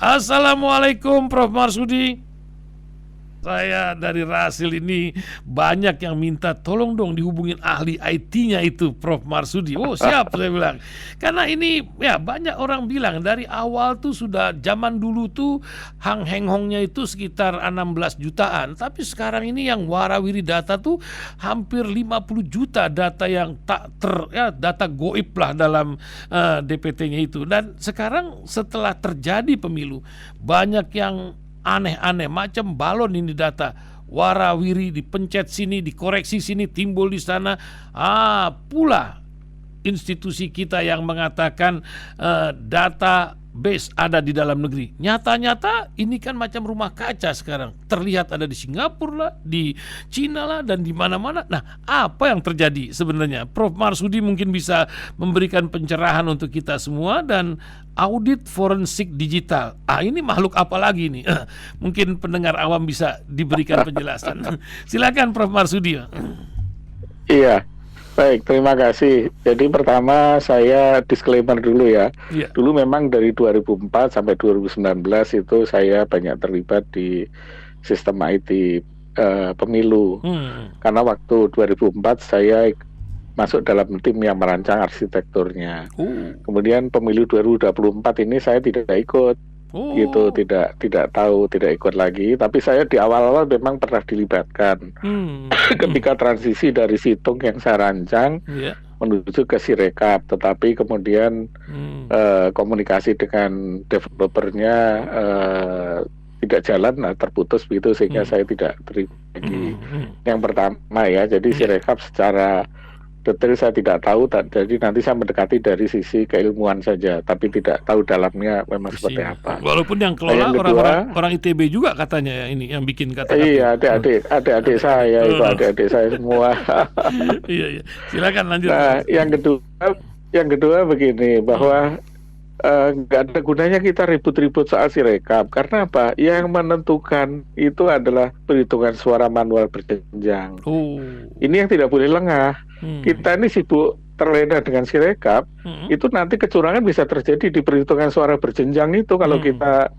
Assalamualaikum Prof. Marsudi. Saya dari Rasil ini banyak yang minta tolong dong dihubungin ahli IT-nya itu Prof. Marsudi. Oh siap saya bilang. Karena ini ya banyak orang bilang dari awal tuh sudah zaman dulu tuh Hang Heng Hongnya itu sekitar 16 jutaan. Tapi sekarang ini yang warawiri data tuh hampir 50 juta data yang data goib lah dalam DPT-nya itu. Dan sekarang setelah terjadi pemilu banyak yang aneh-aneh macam balon ini data warawiri dipencet sini dikoreksi sini timbul di sana pula institusi kita yang mengatakan data base ada di dalam negeri. Nyata-nyata ini kan macam rumah kaca sekarang. Terlihat ada di Singapura lah, di Cina lah, dan di mana-mana. Nah, apa yang terjadi sebenarnya? Prof. Marsudi mungkin bisa memberikan pencerahan untuk kita semua dan audit forensik digital. Ini makhluk apa lagi nih? Mungkin pendengar awam bisa diberikan penjelasan. Silakan Prof. Marsudi. Iya. Baik, terima kasih. Jadi pertama saya disclaimer dulu ya. Yeah. Dulu memang dari 2004 sampai 2019 itu saya banyak terlibat di sistem IT pemilu. Karena waktu 2004 saya masuk dalam tim yang merancang arsitekturnya. Kemudian pemilu 2024 ini saya tidak ikut. Gitu, tidak tahu, tidak ikut lagi. Tapi saya di awal-awal memang pernah dilibatkan ketika transisi dari Situng yang saya rancang menuju ke Sirekap. Tetapi kemudian komunikasi dengan developernya tidak jalan, terputus begitu sehingga saya tidak terlibat lagi. Yang pertama ya, jadi Sirekap secara detail saya tidak tahu, jadi nanti saya mendekati dari sisi keilmuan saja, tapi tidak tahu dalamnya memang seperti apa. Walaupun yang kelola orang ITB juga katanya ya, ini yang bikin kata-kata. Iya, adik-adik saya itu adik-adik saya semua. Iya, silakan lanjut. Nah, yang kedua begini, bahwa nggak ada gunanya kita ribut-ribut soal Sirekap. Karena apa? Yang menentukan itu adalah perhitungan suara manual berjenjang. Ini yang tidak boleh lengah. Kita ini sibuk terlena dengan Sirekap, itu nanti kecurangan bisa terjadi di perhitungan suara berjenjang itu kalau kita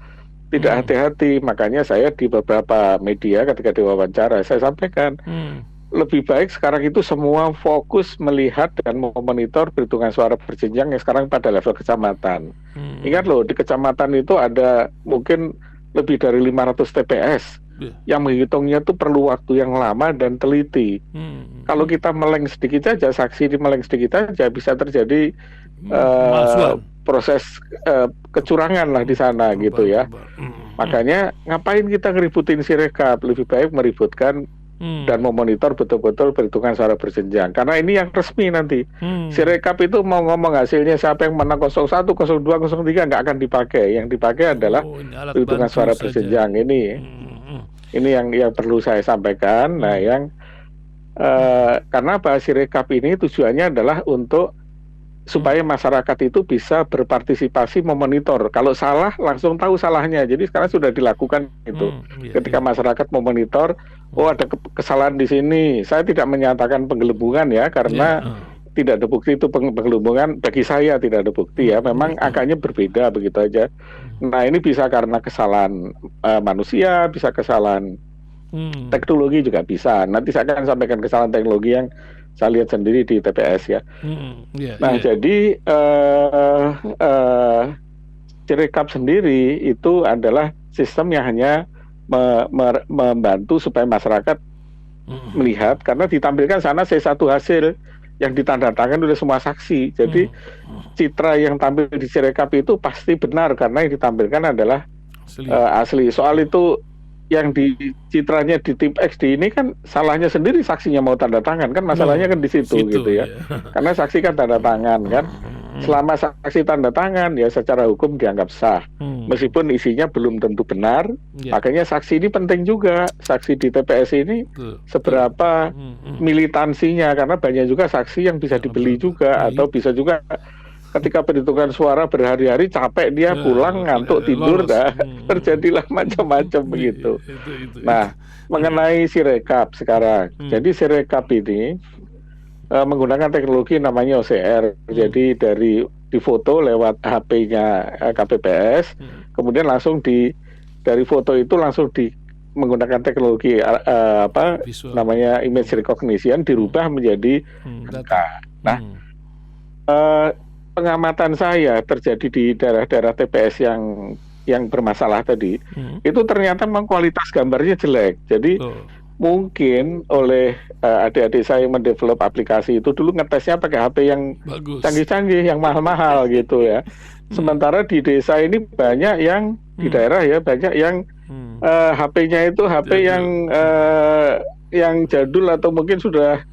tidak hati-hati. Makanya saya di beberapa media ketika diwawancara saya sampaikan, lebih baik sekarang itu semua fokus melihat dan memonitor perhitungan suara berjenjang yang sekarang pada level kecamatan. Ingat loh, di kecamatan itu ada mungkin lebih dari 500 TPS. Yang menghitungnya itu perlu waktu yang lama dan teliti. Kalau kita meleng sedikit saja, saksi di meleng sedikit saja bisa terjadi proses kecurangan lah di sana gitu ya. Makanya ngapain kita ngeributin Sirekap? Lebih baik meributkan dan memonitor betul-betul perhitungan suara berjenjang. Karena ini yang resmi nanti. Sirekap itu mau ngomong hasilnya siapa yang menang 01, 02, 03 nggak akan dipakai. Yang dipakai adalah perhitungan suara berjenjang ini. Ini yang perlu saya sampaikan. Nah, karena apa? Sirekap ini tujuannya adalah untuk supaya masyarakat itu bisa berpartisipasi memonitor. Kalau salah langsung tahu salahnya. Jadi sekarang sudah dilakukan itu. Ketika masyarakat memonitor, ada kesalahan di sini. Saya tidak menyatakan penggelembungan ya, karena tidak ada bukti itu penggelembungan. Bagi saya tidak ada bukti ya. Memang angkanya berbeda begitu aja. Nah, ini bisa karena kesalahan manusia, bisa kesalahan teknologi juga bisa. Nanti saya akan sampaikan kesalahan teknologi yang saya lihat sendiri di TPS ya. Jadi Sirekap sendiri itu adalah sistem yang hanya membantu supaya masyarakat melihat, karena ditampilkan sana C1 hasil yang ditandatangan oleh semua saksi. Jadi citra yang tampil di Sirekap itu pasti benar karena yang ditampilkan adalah asli. Soal itu yang di citranya di tim XD ini kan salahnya sendiri saksinya mau tanda tangan kan, masalahnya kan di situ gitu ya. Karena saksi kan tanda tangan kan. Selama saksi tanda tangan ya secara hukum dianggap sah. Meskipun isinya belum tentu benar, makanya saksi ini penting juga. Saksi di TPS ini seberapa militansinya, karena banyak juga saksi yang bisa dibeli juga, atau bisa juga ketika perhitungan suara berhari-hari capek dia pulang ngantuk tidur, terjadilah macam-macam begitu. Nah, mengenai Sirekap sekarang, jadi Sirekap ini menggunakan teknologi namanya OCR. Jadi dari difoto lewat HP-nya KPPS, kemudian langsung dari foto itu langsung menggunakan teknologi Visual. namanya image recognition dirubah menjadi angka. Nah, pengamatan saya terjadi di daerah-daerah TPS yang bermasalah tadi, itu ternyata memang kualitas gambarnya jelek. Jadi mungkin oleh adik-adik saya yang mendevelop aplikasi itu dulu ngetesnya pakai HP yang canggih-canggih, yang mahal-mahal gitu ya. Sementara di desa ini banyak yang di daerah ya banyak yang HP-nya itu HP yang jadul atau mungkin sudah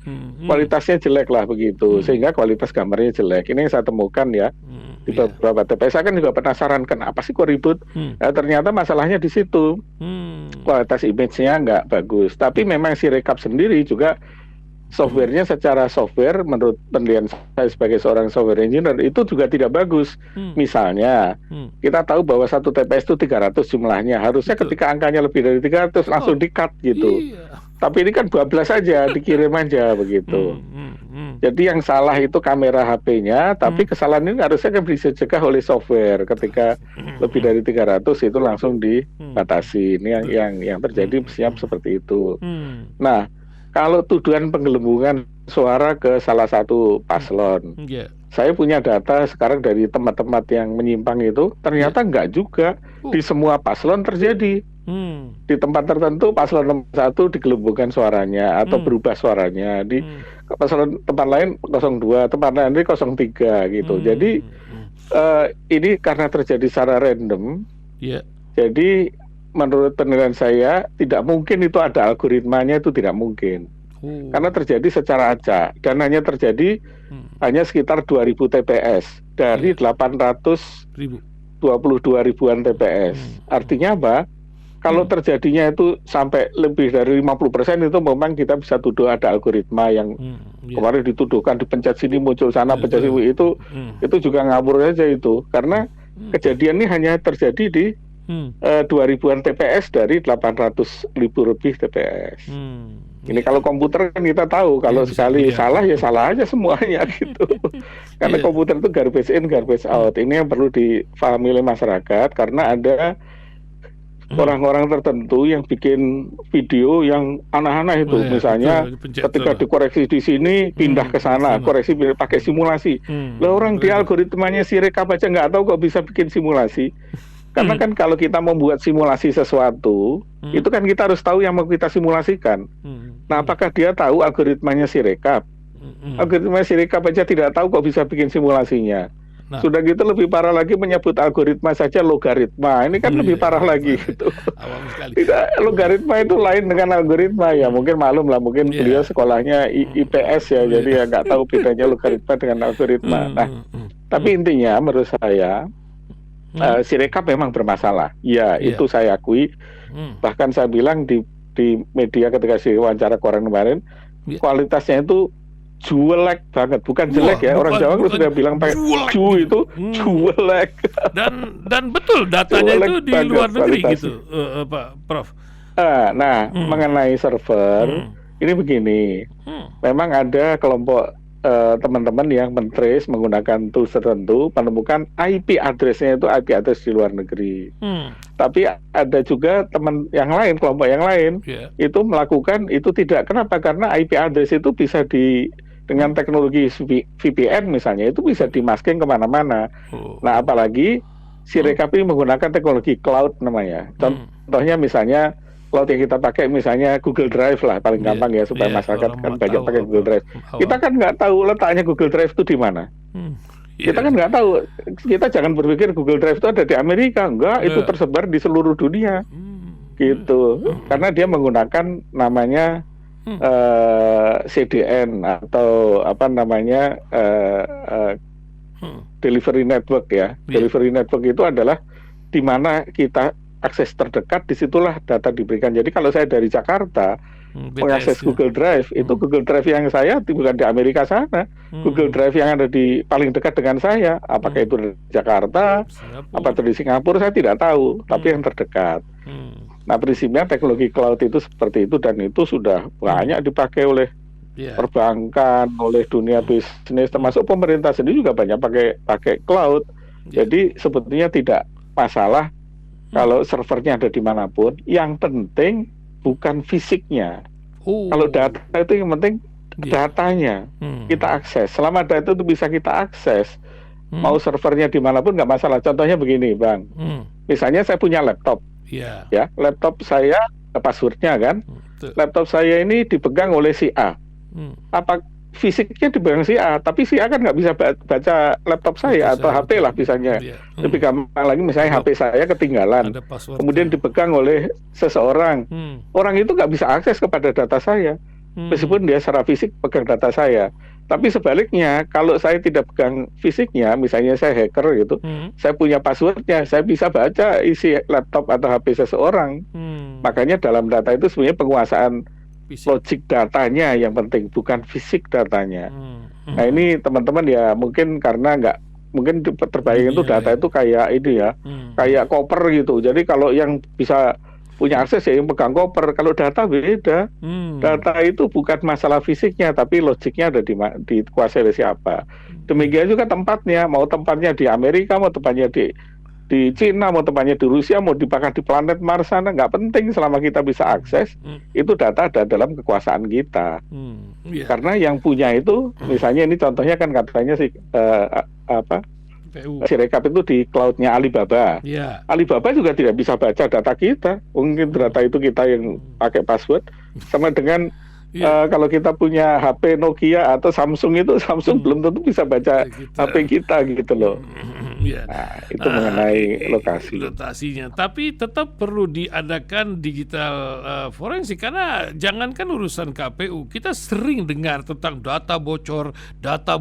kualitasnya jelek lah begitu, sehingga kualitas gambarnya jelek. Ini yang saya temukan ya di beberapa TPS. Saya kan juga penasaran kenapa sih kok ribut. Ternyata masalahnya di situ, kualitas image-nya nggak bagus. Tapi memang si Rekap sendiri juga softwarenya secara software menurut penilaian saya sebagai seorang software engineer itu juga tidak bagus. Misalnya kita tahu bahwa satu TPS itu 300 jumlahnya, harusnya ketika angkanya lebih dari 300 langsung di-cut gitu. Tapi ini kan 12 saja, dikirim aja begitu. Jadi yang salah itu kamera HP-nya, tapi kesalahan ini harusnya kan bisa dicegah oleh software. Ketika lebih dari 300 itu langsung dibatasi. Ini yang terjadi siap seperti itu. Nah, kalau tuduhan penggelembungan suara ke salah satu paslon, saya punya data sekarang dari tempat-tempat yang menyimpang itu, ternyata enggak juga di semua paslon terjadi. Di tempat tertentu paslon nomor 1 digelembungkan suaranya atau berubah suaranya, di paslon tempat lain 02, tempat lain 03 gitu. Jadi ini karena terjadi secara random. Jadi menurut penilaian saya tidak mungkin itu ada algoritmanya, itu tidak mungkin. Karena terjadi secara acak dan hanya terjadi hanya sekitar 2.000 TPS dari 822 ribuan TPS. Artinya apa? Kalau terjadinya itu sampai lebih dari 50% itu memang kita bisa tuduh ada algoritma yang kemarin dituduhkan dipencet sini muncul sana, pencet sini itu juga ngawur aja itu. Karena kejadian ini hanya terjadi di 2.000-an TPS dari 800.000 lebih TPS. Ini kalau komputer kan kita tahu kalau sekali salah ya salah aja semuanya gitu. Karena komputer itu garbage in, garbage out. Ini yang perlu difahami oleh masyarakat karena ada orang-orang tertentu yang bikin video yang aneh-aneh itu. Misalnya ketika dikoreksi di sini pindah ke sana, koreksi pakai simulasi. Lah orang di algoritmanya si Rekap aja nggak tahu kok bisa bikin simulasi. Karena kan kalau kita membuat simulasi sesuatu, itu kan kita harus tahu yang mau kita simulasikan. Nah, apakah dia tahu algoritmanya si Rekap? Algoritma si Rekap aja tidak tahu kok bisa bikin simulasinya. Sudah gitu lebih parah lagi menyebut algoritma saja logaritma. Ini kan lebih parah lagi gitu. Tidak, logaritma itu lain dengan algoritma ya. Mungkin malum lah, mungkin beliau sekolahnya IPS ya, jadi ya nggak tahu bedanya logaritma dengan algoritma. Nah, tapi intinya menurut saya si Rekap memang bermasalah. Ya, itu saya akui. Bahkan saya bilang di media ketika si wawancara koran kemarin, kualitasnya itu jelek banget, bukan jelek ya. Orang Jawa sudah bilang pakai ju itu jelek. Dan betul datanya itu di luar negeri gitu, Pak Prof. Mengenai server, ini begini. Memang ada kelompok teman-teman yang men-trace menggunakan tools tertentu menemukan IP address-nya itu IP address di luar negeri. Tapi ada juga teman yang lain, kelompok yang lain itu melakukan itu tidak. Kenapa? Karena IP address itu bisa dengan teknologi VPN misalnya itu bisa dimasking kemana-mana. Nah, apalagi si Rekap ini menggunakan teknologi cloud namanya. Contohnya misalnya cloud yang kita pakai misalnya Google Drive lah paling gampang ya supaya masyarakat kan banyak pakai Google Drive. Kita kan nggak tahu letaknya Google Drive itu di mana. Kita kan nggak tahu. Kita jangan berpikir Google Drive itu ada di Amerika, enggak, itu tersebar di seluruh dunia. Gitu. Karena dia menggunakan namanya CDN atau apa namanya delivery network ya. Delivery network itu adalah di mana kita akses terdekat, disitulah data diberikan. Jadi kalau saya dari Jakarta mengakses Google Drive, itu Google Drive yang saya bukan di Amerika sana. Google Drive yang ada di paling dekat dengan saya, apakah itu di Jakarta, apa itu di Singapura, saya tidak tahu, tapi yang terdekat. Nah, prinsipnya teknologi cloud itu seperti itu dan itu sudah banyak dipakai oleh Ya. perbankan, oleh dunia bisnis, termasuk pemerintah sendiri juga banyak pakai cloud. Ya. Jadi sebetulnya tidak masalah kalau servernya ada dimanapun. Yang penting bukan fisiknya. Kalau Oh. data itu yang penting Ya. datanya kita Hmm. akses. Selama data itu bisa kita akses, mau Hmm. servernya dimanapun nggak masalah. Contohnya begini, Bang. Hmm. Misalnya saya punya laptop, Ya. ya, laptop saya passwordnya kan. Betul. Laptop saya ini dipegang oleh si A. Hmm. Apa fisiknya dipegang si A, tapi si A kan nggak bisa baca laptop saya atau HP lah misalnya. Ya. Lebih gampang lagi misalnya HP saya ketinggalan, Ada password. kemudian dipegang oleh seseorang. Hmm. Orang itu nggak bisa akses kepada data saya, meskipun dia secara fisik pegang data saya. Tapi sebaliknya, kalau saya tidak pegang fisiknya, misalnya saya hacker gitu, saya punya passwordnya, saya bisa baca isi laptop atau HP seseorang. Makanya dalam data itu sebenarnya penguasaan Fisik. logik datanya yang penting, bukan fisik datanya. Nah ini teman-teman ya mungkin karena nggak, mungkin terbayang itu data itu kayak ini ya, kayak koper gitu. Jadi kalau yang bisa punya akses ya yang pegang koper. Kalau data beda. Data itu bukan masalah fisiknya, tapi logiknya ada dikuasai oleh siapa. Demikian juga tempatnya, mau tempatnya di Amerika, mau tempatnya di Cina, mau tempatnya di Rusia, mau dipakai di planet Mars sana, nggak penting selama kita bisa akses. Itu data ada dalam kekuasaan kita. Karena yang punya itu, misalnya ini contohnya kan katanya sih Sirekap itu di cloudnya Alibaba. Ya. Alibaba juga tidak bisa baca data kita. Mungkin data itu kita yang pakai password. Sama dengan kalau kita punya HP Nokia atau Samsung itu, Samsung belum tentu bisa baca HP kita gitu loh. Ya. Nah, itu mengenai lokasi. Lokasinya. Tapi tetap perlu diadakan digital forensik, karena jangankan urusan KPU, kita sering dengar tentang data bocor, data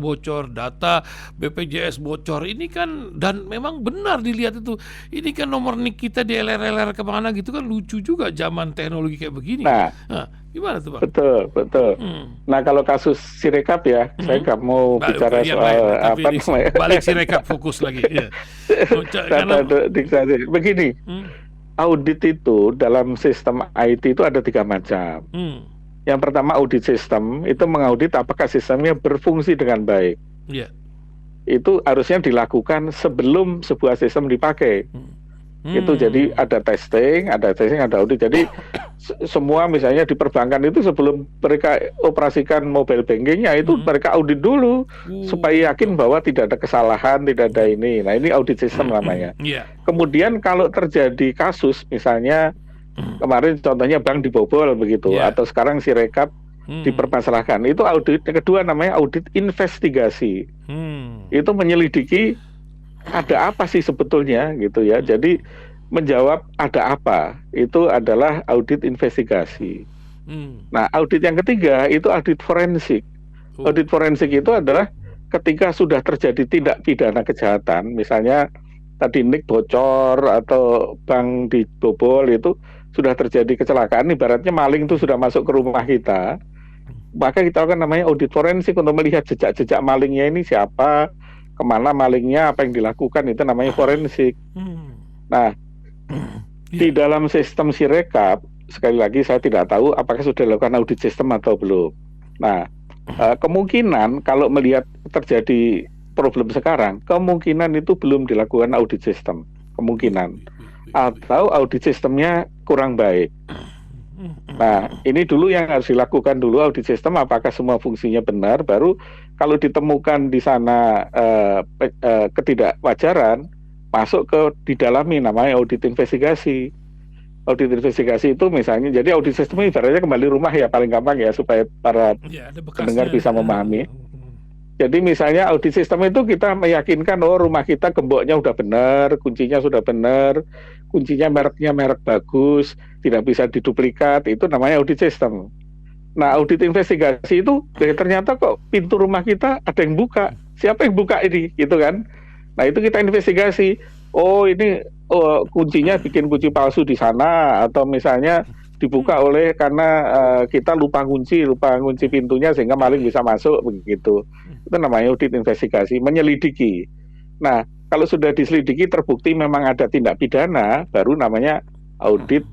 BPJS bocor. Ini kan, dan memang benar dilihat itu. Ini kan nomor nik kita di LR kemana gitu kan, lucu juga zaman teknologi kayak begini. Nah, gimana tuh Bang? Betul. Nah kalau kasus Sirekap ya, saya nggak mau bicara soal apa namanya. Balik Sirekap, fokus lagi. Ya. Begini, audit itu dalam sistem IT itu ada 3 macam. Yang pertama audit sistem, itu mengaudit apakah sistemnya berfungsi dengan baik. Itu harusnya dilakukan sebelum sebuah sistem dipakai. Itu jadi ada testing, ada audit. Jadi semua misalnya di perbankan itu sebelum mereka operasikan mobile bankingnya itu mereka audit dulu supaya yakin bahwa tidak ada kesalahan, tidak ada ini. Nah ini audit sistem namanya. Kemudian kalau terjadi kasus misalnya kemarin contohnya bank dibobol begitu, atau sekarang Sirekap dipermasalahkan, itu audit. Yang kedua namanya audit investigasi. Itu menyelidiki ada apa sih sebetulnya gitu ya. Jadi menjawab ada apa itu adalah audit investigasi. Nah audit yang ketiga itu audit forensik. Audit forensik itu adalah ketika sudah terjadi tindak pidana kejahatan, misalnya tadi nik bocor atau bank dibobol, itu sudah terjadi kecelakaan, ibaratnya maling itu sudah masuk ke rumah kita, maka kita akan namanya audit forensik untuk melihat jejak-jejak malingnya ini siapa, kemana malingnya, apa yang dilakukan, itu namanya forensik. Nah, di dalam sistem Sirekap, sekali lagi saya tidak tahu apakah sudah dilakukan audit sistem atau belum. Nah, kemungkinan kalau melihat terjadi problem sekarang, kemungkinan itu belum dilakukan audit sistem, kemungkinan. Atau audit sistemnya kurang baik. Nah, ini dulu yang harus dilakukan dulu, audit sistem apakah semua fungsinya benar, baru kalau ditemukan di sana ketidakwajaran, masuk ke didalami, namanya audit investigasi. Audit investigasi itu misalnya, jadi audit sistem ibaratnya kembali rumah ya, paling gampang ya, supaya para pendengar bisa memahami. Jadi misalnya audit sistem itu kita meyakinkan, oh rumah kita gemboknya udah benar, kuncinya sudah benar, kuncinya mereknya merek bagus, tidak bisa diduplikat, itu namanya audit sistem. Nah audit investigasi itu ternyata kok pintu rumah kita ada yang buka, siapa yang buka ini, gitu kan. Nah itu kita investigasi, oh ini kuncinya bikin kunci palsu di sana, atau misalnya dibuka oleh karena kita lupa kunci pintunya sehingga maling bisa masuk begitu. Itu namanya audit investigasi, menyelidiki. Nah, kalau sudah diselidiki terbukti memang ada tindak pidana, baru namanya audit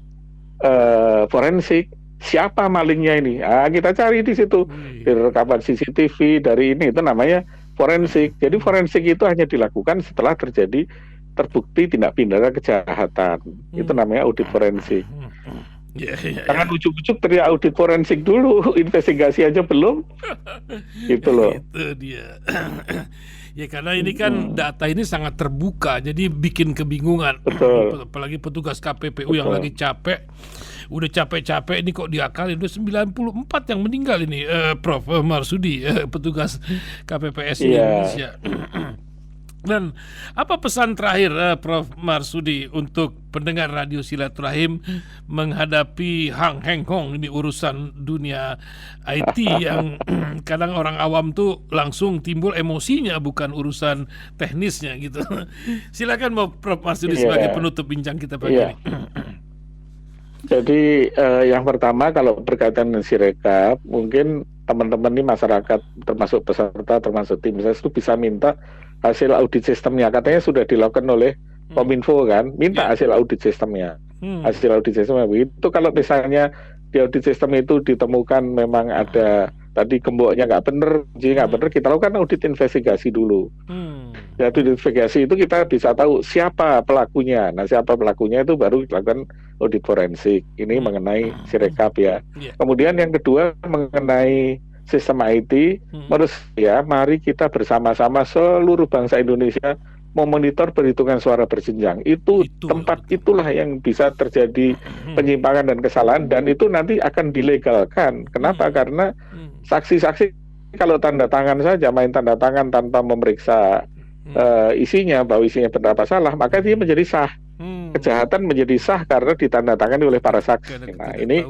forensik. siapa malingnya ini. Kita cari di situ, Wih. dari rekaman CCTV, dari ini, itu namanya forensik. Jadi forensik itu hanya dilakukan setelah terbukti tindak pidana kejahatan. Itu namanya audit forensik. Ya, ya, ya. Jangan ujuk-ujuk teriak audit forensik dulu, investigasi aja belum. Gitu loh. Itu dia. Ya karena ini kan data ini sangat terbuka, jadi bikin kebingungan. Betul. Apalagi petugas KPPU yang Betul. lagi capek, udah capek-capek ini kok diakalin, udah 94 yang meninggal ini, Prof Marsudi, petugas KPPS di Iya. Indonesia. Dan apa pesan terakhir Prof Marsudi untuk pendengar Radio Silaturahim menghadapi Hang Heng Hong, ini urusan dunia IT yang kadang orang awam tuh langsung timbul emosinya, bukan urusan teknisnya gitu. Silakan Prof Marsudi sebagai penutup bincang kita pagi ini. Jadi yang pertama kalau berkaitan dengan Sirekap, mungkin teman-teman ini masyarakat termasuk peserta termasuk tim saya itu bisa minta hasil audit sistemnya. Katanya sudah dilakukan oleh Kominfo kan, minta hasil audit sistemnya. Hasil audit sistemnya begitu. Kalau misalnya di audit sistem itu ditemukan memang ada tadi gemboknya nggak benar, nggak benar, kita lakukan audit investigasi dulu. Ya, audit investigasi itu kita bisa tahu siapa pelakunya. Nah, siapa pelakunya itu baru dilakukan audit forensik. Ini mengenai Sirekap ya. Kemudian yang kedua mengenai sistem IT, menurut saya mari kita bersama-sama seluruh bangsa Indonesia memonitor perhitungan suara berjenjang. Itu tempat itulah yang bisa terjadi penyimpangan dan kesalahan, dan itu nanti akan dilegalkan. Kenapa? Karena saksi-saksi kalau tanda tangan saja, main tanda tangan tanpa memeriksa isinya, bahwa isinya benar apa salah, maka dia menjadi sah. Kejahatan menjadi sah karena ditandatangani oleh para saksi. Nah, ini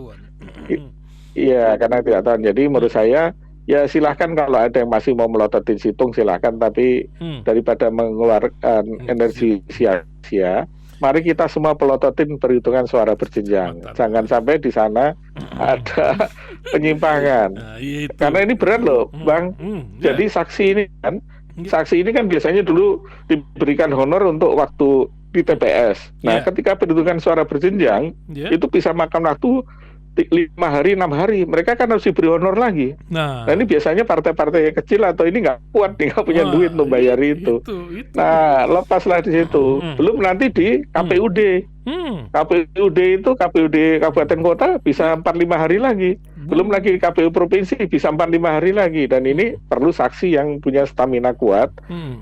iya, karena tidak tahu. Jadi menurut saya ya silahkan kalau ada yang masih mau melototin situng silahkan, tapi daripada mengeluarkan energi sia-sia, mari kita semua pelototin perhitungan suara berjenjang. Jangan sampai di sana ada penyimpangan. Karena ini berat loh, Bang. Jadi saksi ini kan biasanya dulu diberikan honor untuk waktu di TPS. Nah, ketika perhitungan suara berjenjang, itu bisa makan waktu 5 hari, 6 hari, mereka kan harus diberi honor lagi. Nah ini biasanya partai-partai yang kecil atau ini nggak kuat nih, nggak punya duit untuk bayar itu. Nah, lepaslah di situ. Belum nanti di KPUD. KPUD itu KPUD kabupaten kota bisa 4-5 hari lagi. Belum lagi KPU provinsi bisa 4-5 hari lagi. Dan ini perlu saksi yang punya stamina kuat.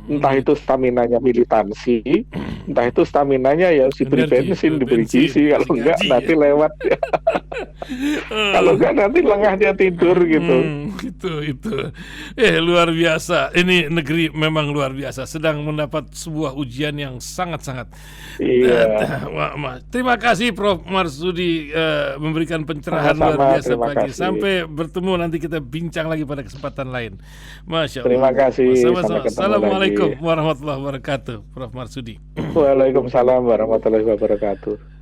Entah itu staminanya militansi, entah itu staminanya ya diberi bensin, diberi gizi. Kalau enggak nanti lewat. Kalau enggak nanti lengahnya tidur gitu. Itu. Luar biasa. Ini negeri memang luar biasa, sedang mendapat sebuah ujian yang sangat-sangat. Terima kasih Prof Marsudi memberikan pencerahan luar biasa pagi. Sampai bertemu, nanti kita bincang lagi pada kesempatan lain. Masya Allah. Terima kasih. Assalamualaikum warahmatullahi wabarakatuh, Prof Marsudi. Waalaikumsalam warahmatullahi wabarakatuh.